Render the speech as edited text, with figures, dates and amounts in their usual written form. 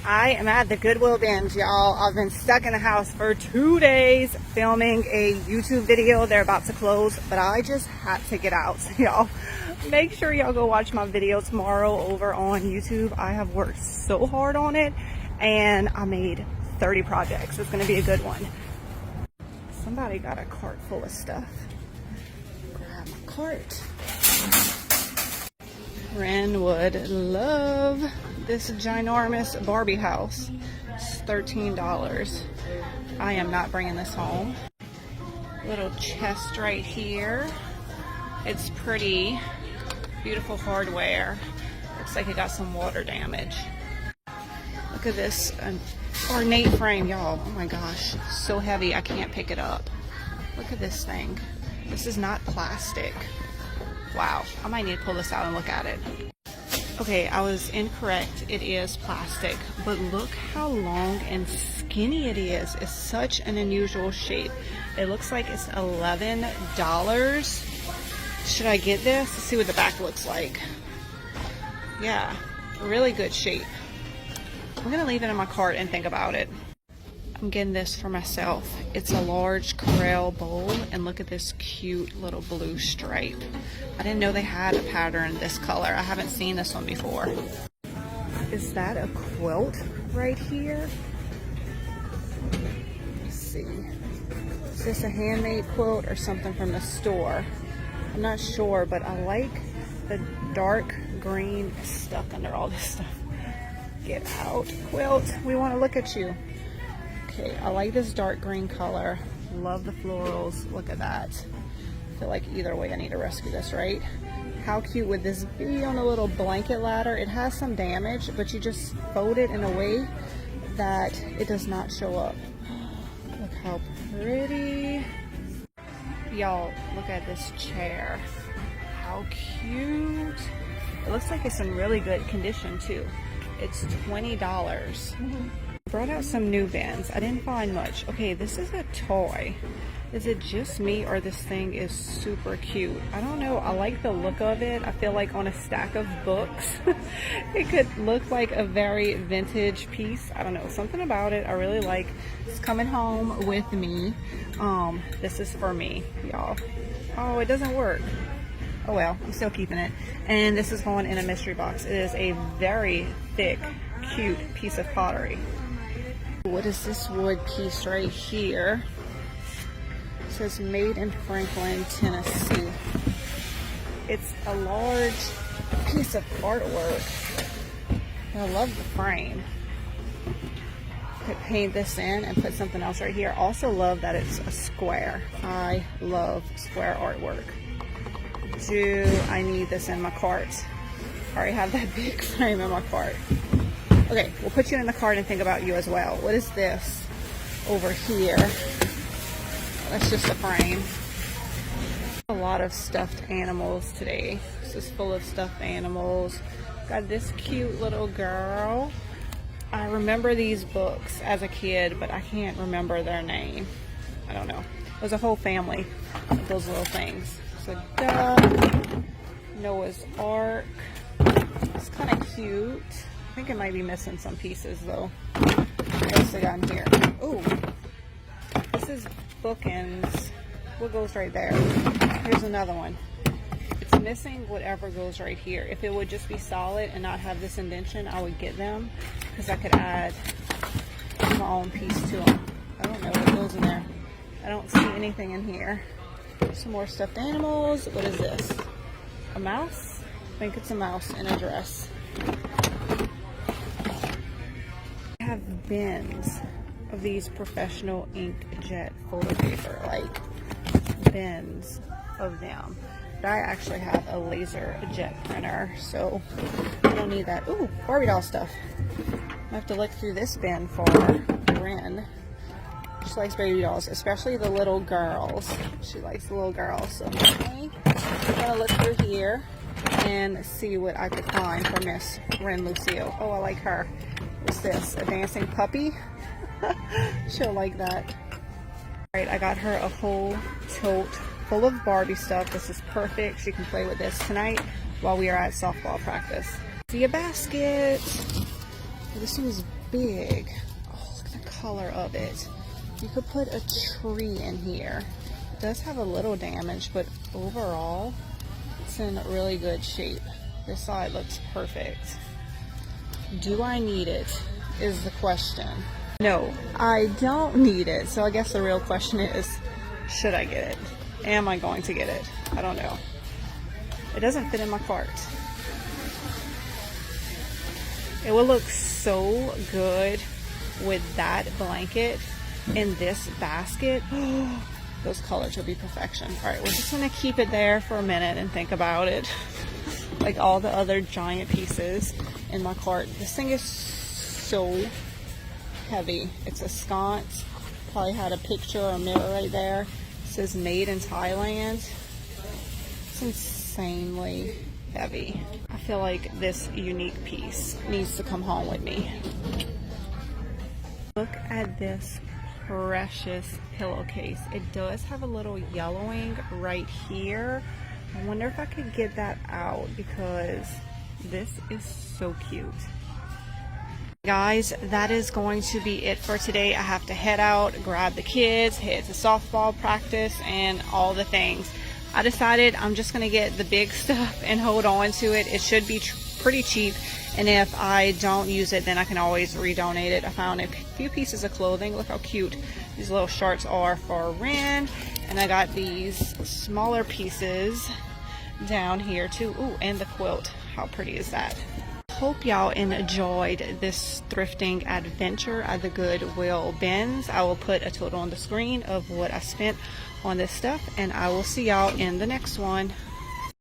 I am at the Goodwill Bins, y'all. I've been stuck in the house for 2 days filming a YouTube video. They're about to close, but I just had to get out. So y'all, make sure y'all go watch my video tomorrow over on YouTube. I have worked so hard on it, and I made 30 projects. It's gonna be a good one. Somebody got a cart full of stuff. Grab my cart. Ren would love this ginormous Barbie house. It's $13. I am not bringing this home. Little chest right here. It's pretty. Beautiful hardware. Looks like it got some water damage. Look at this ornate frame, y'all. Oh my gosh, so heavy I can't pick it up. Look at this thing. This is not plastic. Wow, I might need to pull this out and look at it. Okay, I was incorrect. It is plastic, but look how long and skinny it is. It's such an unusual shape. It looks like it's $11. Should I get this? Let's see what the back looks like. Yeah, really good shape. I'm gonna leave it in my cart and think about it. I'm getting this for myself. It's a large Corelle bowl, and look at this cute little blue stripe. I didn't know they had a pattern this color. I haven't seen this one before. Is that a quilt right here? Let's see. Is this a handmade quilt or something from the store? I'm not sure, but I like the dark green. It's stuck under all this stuff. Get out, quilt. We want to look at you. Okay, I like this dark green color. Love the florals. Look at that. I feel like either way I need to rescue this, right? How cute would this be on a little blanket ladder? It has some damage, but you just fold it in a way that it does not show up. Look how pretty. Y'all, look at this chair. How cute. It looks like it's in really good condition too. It's $20. Brought out some new bins. I didn't find much. Okay, this is a toy. Is it just me or this thing is super cute? I don't know. I like the look of it. I feel like on a stack of books it could look like a very vintage piece. I don't know, something about it I really like. It's coming home with me. This is for me, y'all. Oh, it doesn't work. Oh well, I'm still keeping it. And this is going in a mystery box. It is a very thick, cute piece of pottery. What is this wood piece right here? It says made in Franklin, Tennessee. It's a large piece of artwork. I love the frame. Could paint this in and put something else right here. Also love that it's a square. I love square artwork. I need this in my cart. I already have that big frame in my cart. Okay, we'll put you in the cart and think about you as well. What is this over here? That's just a frame. A lot of stuffed animals today. This is full of stuffed animals. Got this cute little girl. I remember these books as a kid, but I can't remember their name. I don't know. There's a whole family of those little things. It's a duck, Noah's Ark. It's kind of cute. I think it might be missing some pieces though. What else they got in here? Ooh, this is bookends. What goes right there? Here's another one. It's missing whatever goes right here. If it would just be solid and not have this indentation, I would get them because I could add my own piece to them. I don't know what goes in there. I don't see anything in here. Some more stuffed animals. What is this? A mouse? I think it's a mouse in a dress. I have bins of these professional inkjet folder paper, like bins of them. But I actually have a laser jet printer, so I don't need that. Ooh, Barbie doll stuff. I have to look through this bin for Ren. She likes baby dolls, especially the little girls. She likes the little girls. So I'm gonna look through here and see what I could find for Miss Ren Lucille. Oh, I like her. What's this? A dancing puppy? She'll like that. Alright, I got her a whole tote full of Barbie stuff. This is perfect. She can play with this tonight while we are at softball practice. See a basket. This one is big. Oh, look at the color of it. You could put a tree in here. It does have a little damage, but overall, it's in really good shape. This side looks perfect. Do I need it, is the question. No, I don't need it. So I guess the real question is, should I get it? Am I going to get it? I don't know. It doesn't fit in my cart. It will look so good with that blanket in this basket. Those colors will be perfection. All right, we're just gonna keep it there for a minute and think about it. Like all the other giant pieces in my cart. This thing is so heavy. It's a sconce. Probably had a picture or a mirror right there. It says made in Thailand. It's insanely heavy. I feel like this unique piece needs to come home with me. Look at this precious pillowcase. It does have a little yellowing right here. I wonder if I could get that out because this is so cute. Guys, that is going to be it for today. I have to head out, grab the kids, head to softball practice, and all the things. I decided I'm just going to get the big stuff and hold on to it. It should be pretty cheap, and if I don't use it, then I can always redonate it. I found a few pieces of clothing. Look how cute these little shorts are for Ren, and I got these smaller pieces down here too. Ooh, and the quilt. How pretty is that? Hope y'all enjoyed this thrifting adventure at the Goodwill Bins. I will put a total on the screen of what I spent on this stuff, and I will see y'all in the next one.